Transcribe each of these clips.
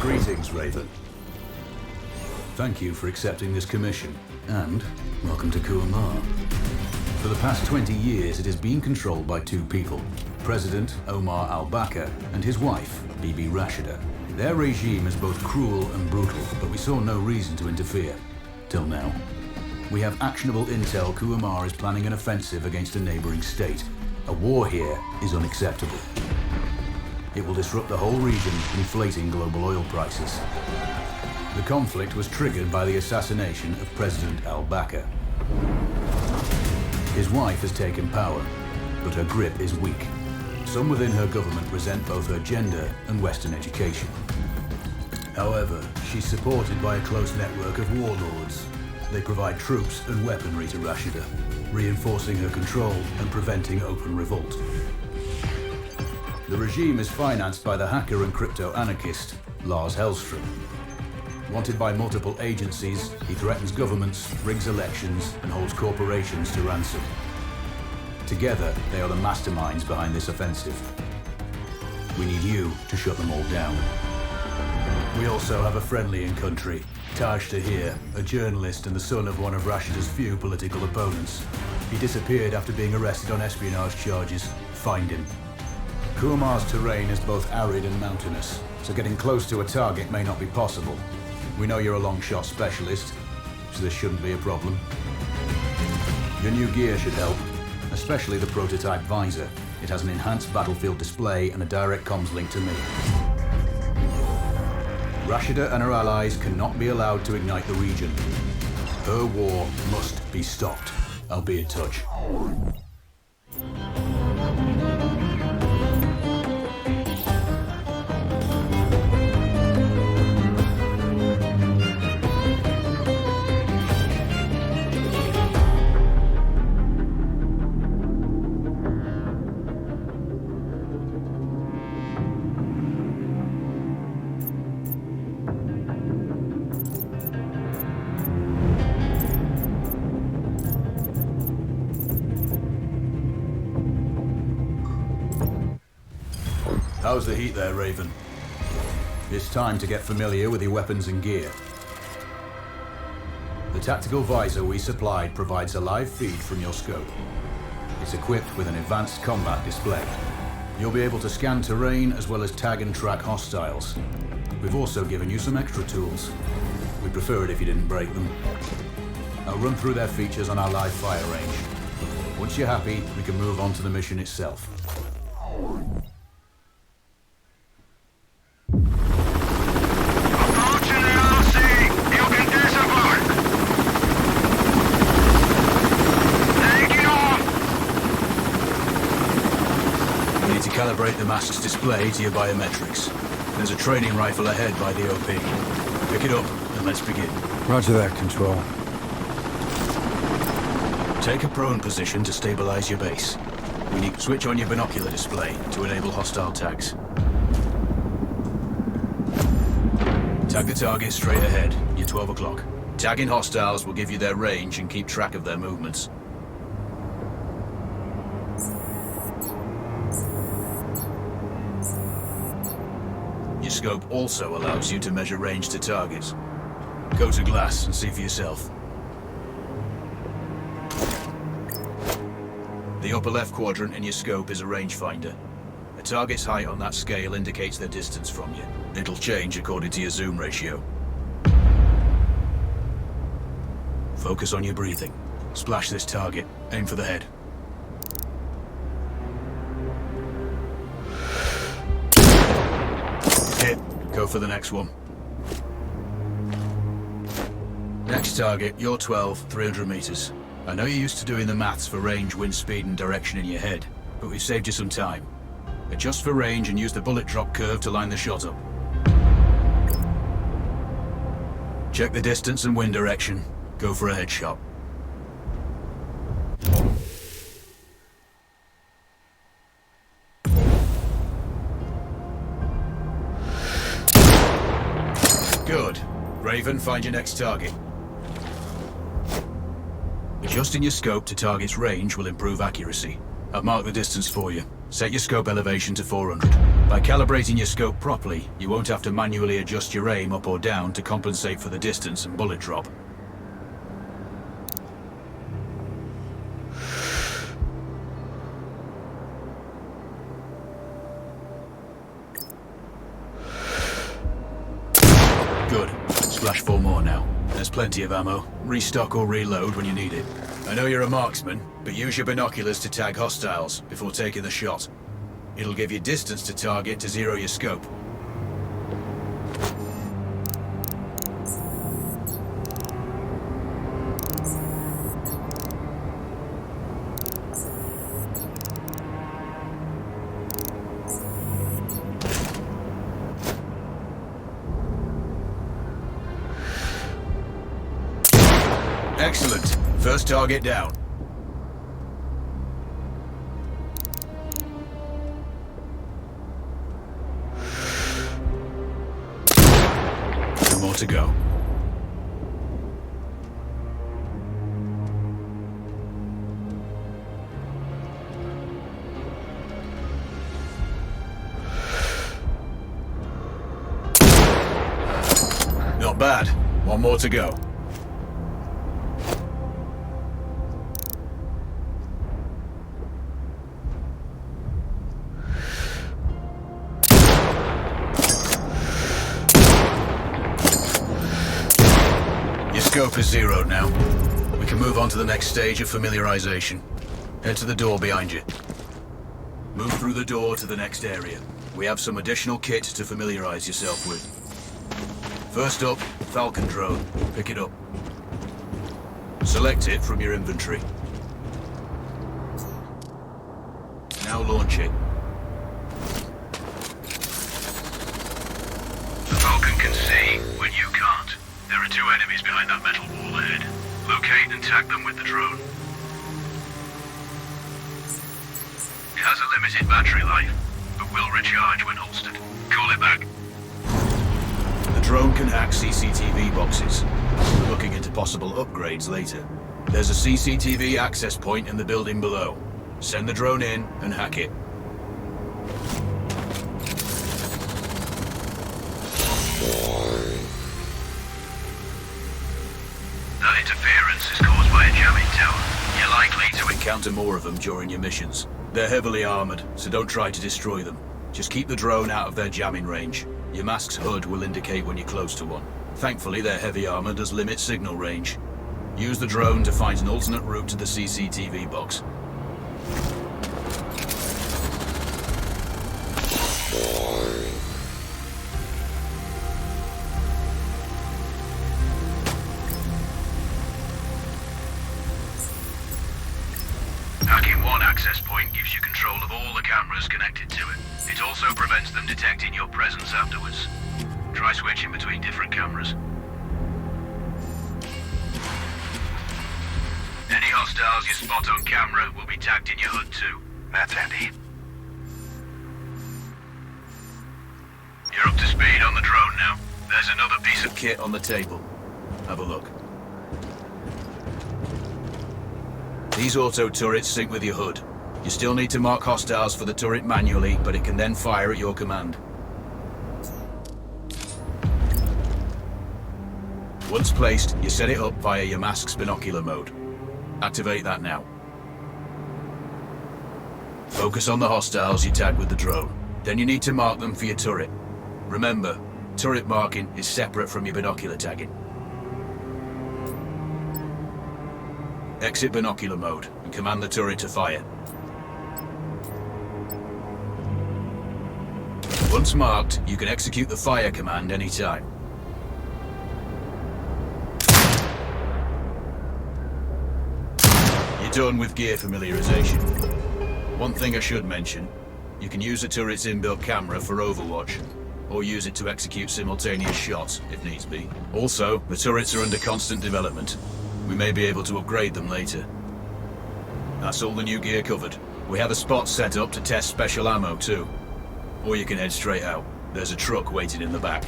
Greetings, Raven. Thank you for accepting this commission, and welcome to Kuamar. For the past 20 years, it has been controlled by two people, President Omar al-Bakr and his wife, Bibi Rashida. Their regime is both cruel and brutal, but we saw no reason to interfere. Till now. We have actionable intel Kuamar is planning an offensive against a neighboring state. A war here is unacceptable. It will disrupt the whole region, inflating global oil prices. The conflict was triggered by the assassination of President al-Bakr. His wife has taken power, but her grip is weak. Some within her government resent both her gender and Western education. However, she's supported by a close network of warlords. They provide troops and weaponry to Rashida, reinforcing her control and preventing open revolt. The regime is financed by the hacker and crypto-anarchist Lars Hellstrom. Wanted by multiple agencies, he threatens governments, rigs elections, and holds corporations to ransom. Together, they are the masterminds behind this offensive. We need you to shut them all down. We also have a friendly in country, Taj Tahir, a journalist and the son of one of Rashida's few political opponents. He disappeared after being arrested on espionage charges. Find him. Kuamar's terrain is both arid and mountainous, so getting close to a target may not be possible. We know you're a long shot specialist, so this shouldn't be a problem. Your new gear should help, especially the prototype visor. It has an enhanced battlefield display and a direct comms link to me. Rashida and her allies cannot be allowed to ignite the region. Her war must be stopped. I'll be in touch. How's the heat there, Raven? It's time to get familiar with your weapons and gear. The tactical visor we supplied provides a live feed from your scope. It's equipped with an advanced combat display. You'll be able to scan terrain as well as tag and track hostiles. We've also given you some extra tools. We'd prefer it if you didn't break them. I'll run through their features on our live fire range. Once you're happy, we can move on to the mission itself. Calibrate the mask's display to your biometrics. There's a training rifle ahead by the OP. Pick it up and let's begin. Roger that, Control. Take a prone position to stabilize your base. We need to switch on your binocular display to enable hostile tags. Tag the target straight ahead. You're 12 o'clock. Tagging hostiles will give you their range and keep track of their movements. Your scope also allows you to measure range to targets. Go to glass and see for yourself. The upper left quadrant in your scope is a rangefinder. A target's height on that scale indicates their distance from you. It'll change according to your zoom ratio. Focus on your breathing. Splash this target. Aim for the head. Hit. Go for the next one. Next target, you're 12, 300 meters. I know you're used to doing the maths for range, wind speed and direction in your head, but we've saved you some time. Adjust for range and use the bullet drop curve to line the shot up. Check the distance and wind direction. Go for a headshot. Good. Raven, find your next target. Adjusting your scope to target's range will improve accuracy. I've marked the distance for you. Set your scope elevation to 400. By calibrating your scope properly, you won't have to manually adjust your aim up or down to compensate for the distance and bullet drop. Good. Splash 4 more now. There's plenty of ammo. Restock or reload when you need it. I know you're a marksman, but use your binoculars to tag hostiles before taking the shot. It'll give you distance to target to zero your scope. Excellent. First target down. Two more to go. Not bad. One more to go. Scope is zeroed now. We can move on to the next stage of familiarization. Head to the door behind you. Move through the door to the next area. We have some additional kit to familiarize yourself with. First up, Falcon drone. Pick it up. Select it from your inventory. Now launch it. The Falcon can see when you can't. There are 2 enemies behind that metal wall ahead. Locate and tag them with the drone. It has a limited battery life, but will recharge when holstered. Call it back. The drone can hack CCTV boxes. We're looking into possible upgrades later. There's a CCTV access point in the building below. Send the drone in and hack it. That interference is caused by a jamming tower. You're likely to encounter more of them during your missions. They're heavily armored, so don't try to destroy them. Just keep the drone out of their jamming range. Your mask's HUD will indicate when you're close to one. Thankfully, their heavy armor does limit signal range. Use the drone to find an alternate route to the CCTV box. Hacking one access point gives you control of all the cameras connected to it. It also prevents them detecting your presence afterwards. Try switching between different cameras. Any hostiles you spot on camera will be tagged in your HUD too. That's handy. You're up to speed on the drone now. There's another piece of kit on the table. Have a look. These auto turrets sync with your HUD. You still need to mark hostiles for the turret manually, but it can then fire at your command. Once placed, you set it up via your mask's binocular mode. Activate that now. Focus on the hostiles you tag with the drone. Then you need to mark them for your turret. Remember, turret marking is separate from your binocular tagging. Exit binocular mode and command the turret to fire. Once marked, you can execute the fire command anytime. You're done with gear familiarization. One thing I should mention, you can use the turret's inbuilt camera for overwatch, or use it to execute simultaneous shots if needs be. Also, the turrets are under constant development. We may be able to upgrade them later. That's all the new gear covered. We have a spot set up to test special ammo too. Or you can head straight out. There's a truck waiting in the back.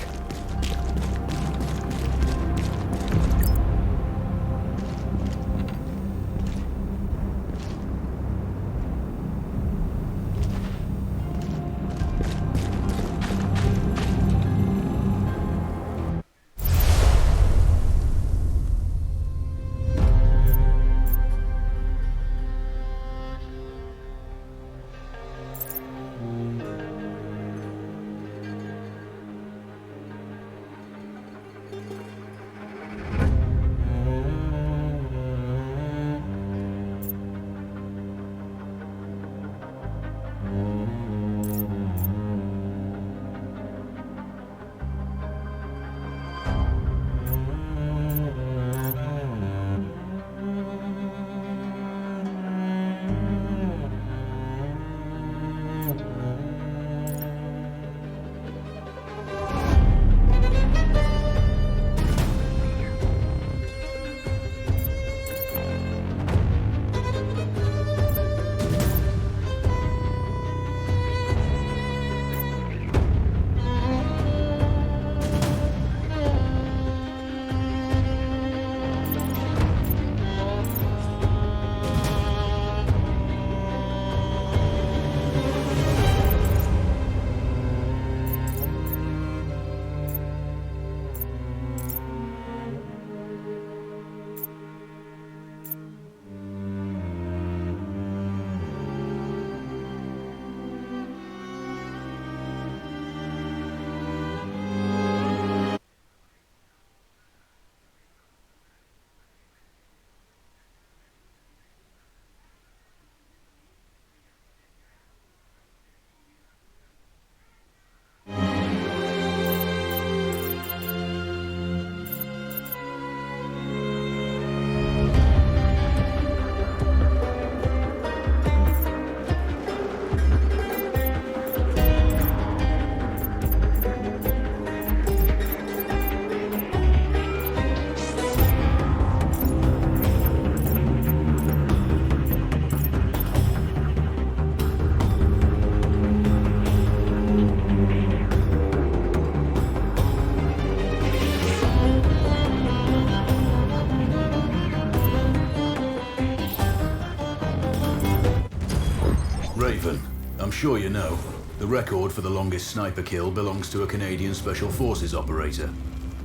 sure you know, the record for the longest sniper kill belongs to a Canadian Special Forces operator.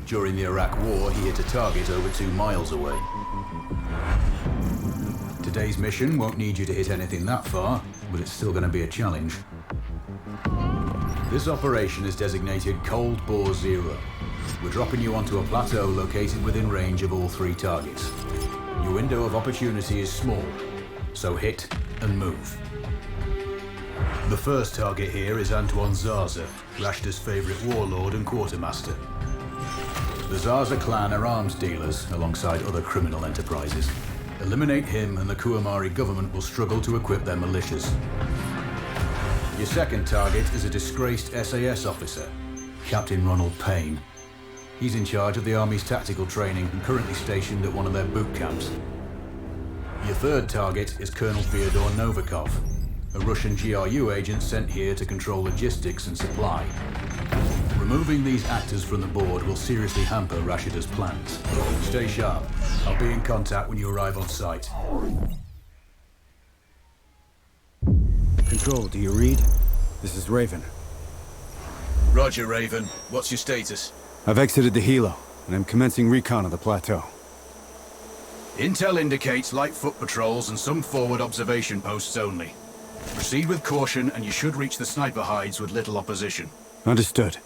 During the Iraq War, he hit a target over 2 miles away. Today's mission won't need you to hit anything that far, but it's still going to be a challenge. This operation is designated Cold Bore Zero. We're dropping you onto a plateau located within range of all 3 targets. Your window of opportunity is small, so hit and move. The first target here is Antoine Zaza, Rashta's favourite warlord and quartermaster. The Zaza clan are arms dealers alongside other criminal enterprises. Eliminate him and the Kuamari government will struggle to equip their militias. Your second target is a disgraced SAS officer, Captain Ronald Payne. He's in charge of the Army's tactical training and currently stationed at one of their boot camps. Your third target is Colonel Fyodor Novikov, a Russian GRU agent sent here to control logistics and supply. Removing these actors from the board will seriously hamper Rashida's plans. Stay sharp. I'll be in contact when you arrive on site. Control, do you read? This is Raven. Roger, Raven. What's your status? I've exited the helo, and I'm commencing recon of the plateau. Intel indicates light foot patrols and some forward observation posts only. Proceed with caution and you should reach the sniper hides with little opposition. Understood.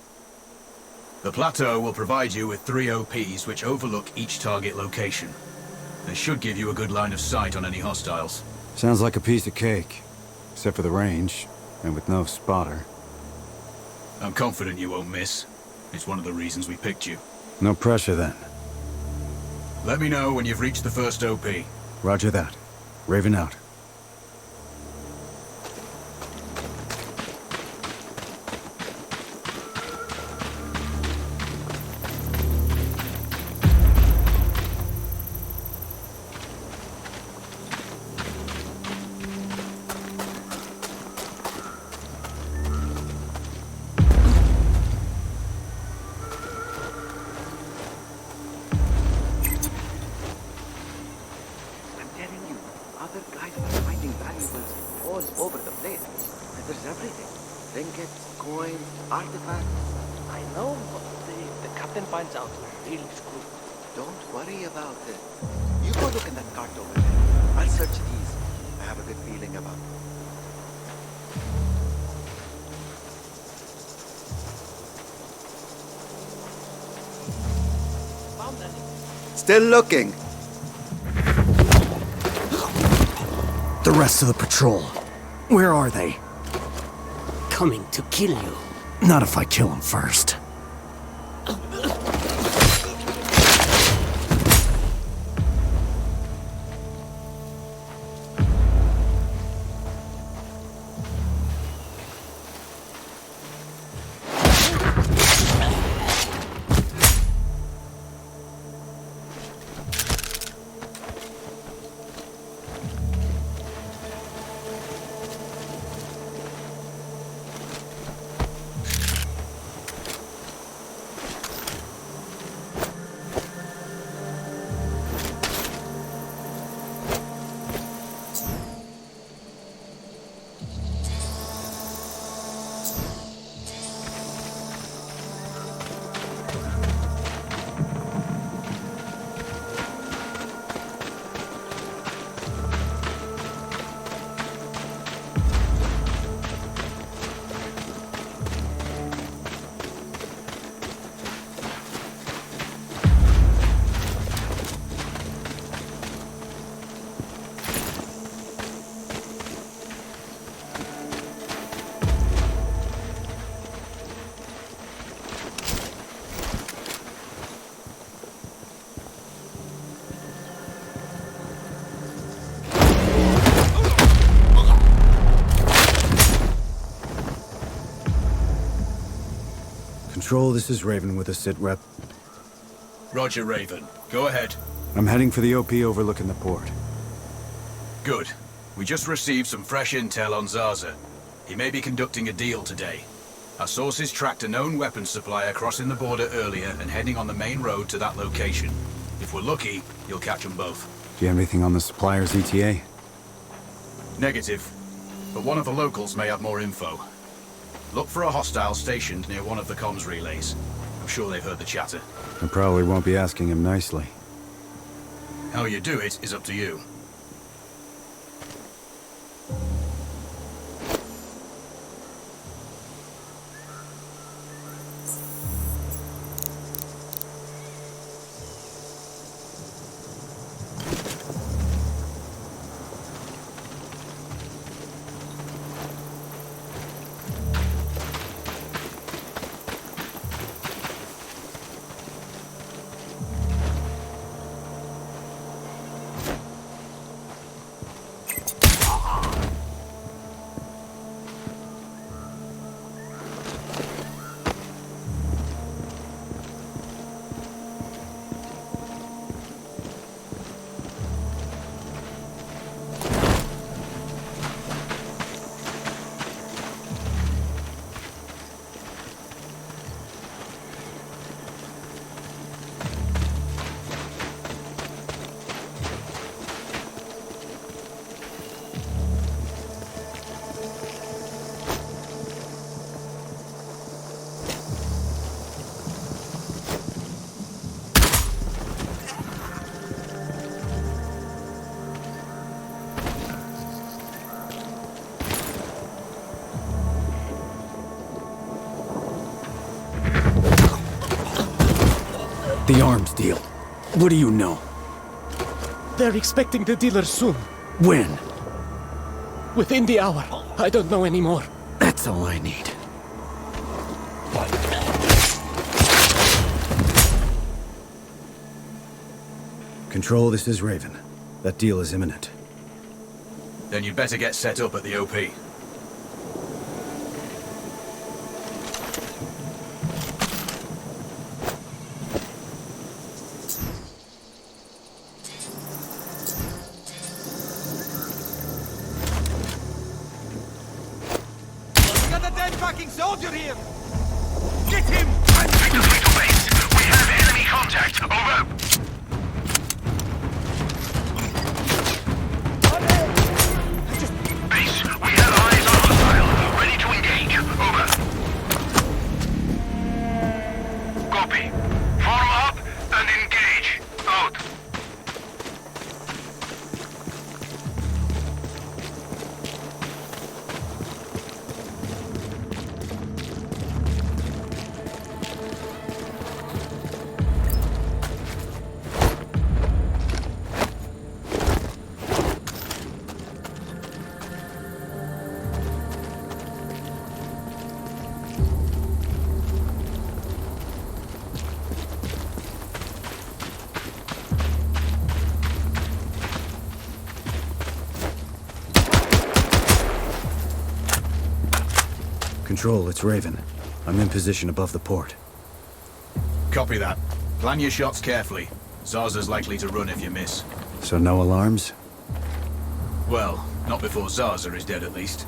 The plateau will provide you with 3 OPs which overlook each target location. They should give you a good line of sight on any hostiles. Sounds like a piece of cake. Except for the range, and with no spotter. I'm confident you won't miss. It's one of the reasons we picked you. No pressure then. Let me know when you've reached the first OP. Roger that. Raven out. Other guys are finding valuables all over the place. There's everything. Trinkets, coins, artifacts. I know, but the captain finds out, we're really screwed. Don't worry about it. You go look in that cart over there. I'll search these. I have a good feeling about it. Found any? Still looking. The rest of the patrol. Where are they? Coming to kill you. Not if I kill them first. Control, this is Raven with a sit rep. Roger, Raven. Go ahead. I'm heading for the OP overlooking the port. Good. We just received some fresh intel on Zaza. He may be conducting a deal today. Our sources tracked a known weapons supplier crossing the border earlier and heading on the main road to that location. If we're lucky, you'll catch them both. Do you have anything on the supplier's ETA? Negative. but one of the locals may have more info. Look for a hostile stationed near one of the comms relays. I'm sure they've heard the chatter. I probably won't be asking him nicely. How you do it is up to you. The arms deal. What do you know? They're expecting the dealer soon. When? Within the hour. I don't know anymore. That's all I need. Control, this is Raven. That deal is imminent. Then you'd better get set up at the OP. Fucking soldier here! Get him! Victor 3 to base. We have enemy contact. Over. Base, we have eyes on hostile. Ready to engage. Over. Copy. Form up and engage. Out. Control, it's Raven. I'm in position above the port. Copy that. Plan your shots carefully. Zaza's likely to run if you miss. So no alarms? Well, not before Zaza is dead at least.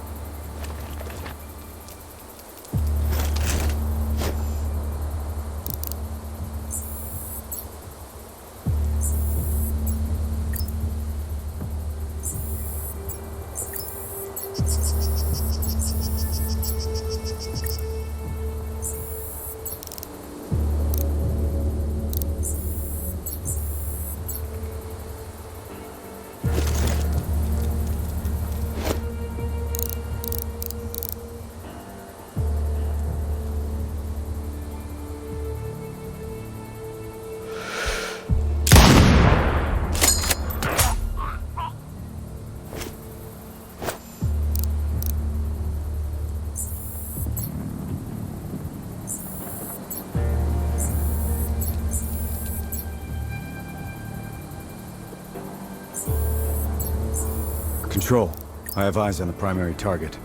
Control, I have eyes on the primary target.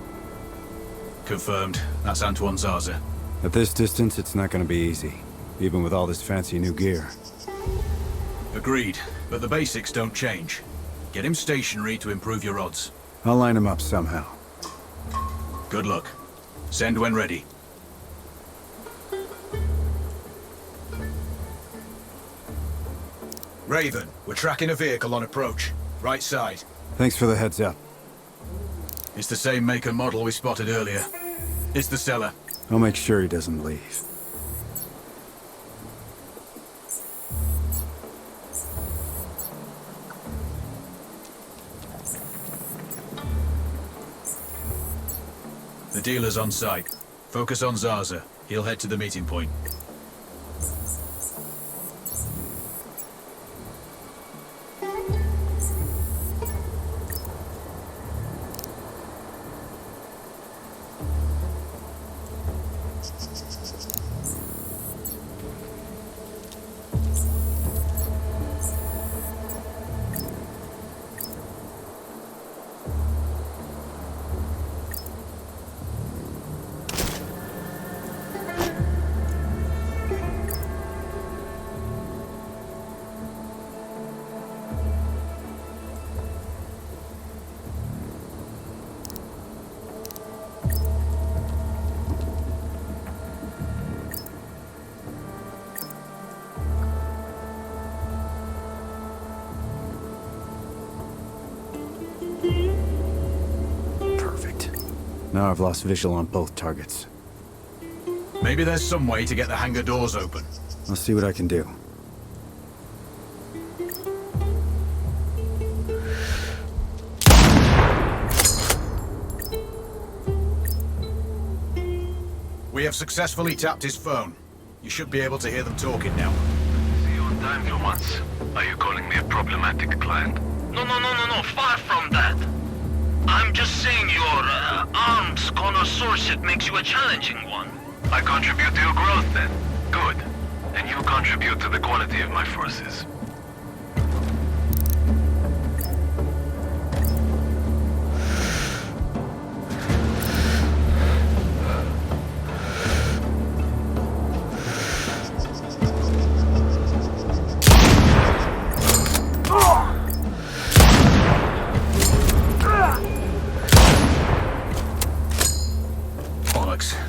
Confirmed. That's Antoine Zaza. At this distance, it's not gonna be easy, even with all this fancy new gear. Agreed, but the basics don't change. Get him stationary to improve your odds. I'll line him up somehow. Good luck. Send when ready. Raven, we're tracking a vehicle on approach. Right side. Thanks for the heads up. It's the same make and model we spotted earlier. It's the seller. I'll make sure he doesn't leave. The dealer's on site. Focus on Zaza. He'll head to the meeting point. Now I've lost visual on both targets. Maybe there's some way to get the hangar doors open. I'll see what I can do. We have successfully tapped his phone. You should be able to hear them talking now. See you on time for once. Are you calling me a problematic client? No, far from that. I'm just saying your arms connoisseurship makes you a challenging one. I contribute to your growth then. Good. And you contribute to the quality of my forces.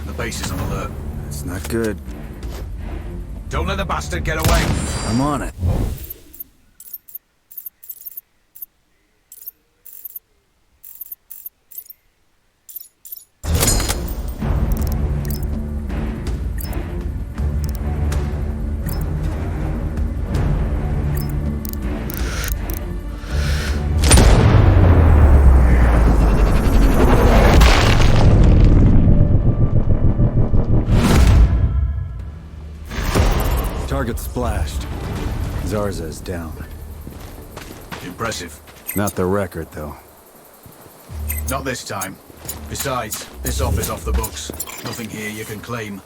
The base is on alert. It's not good. Don't let the bastard get away. I'm on it. Target splashed. Zarza is down. Impressive. Not the record, though. Not this time. Besides, this office off the books. Nothing here you can claim.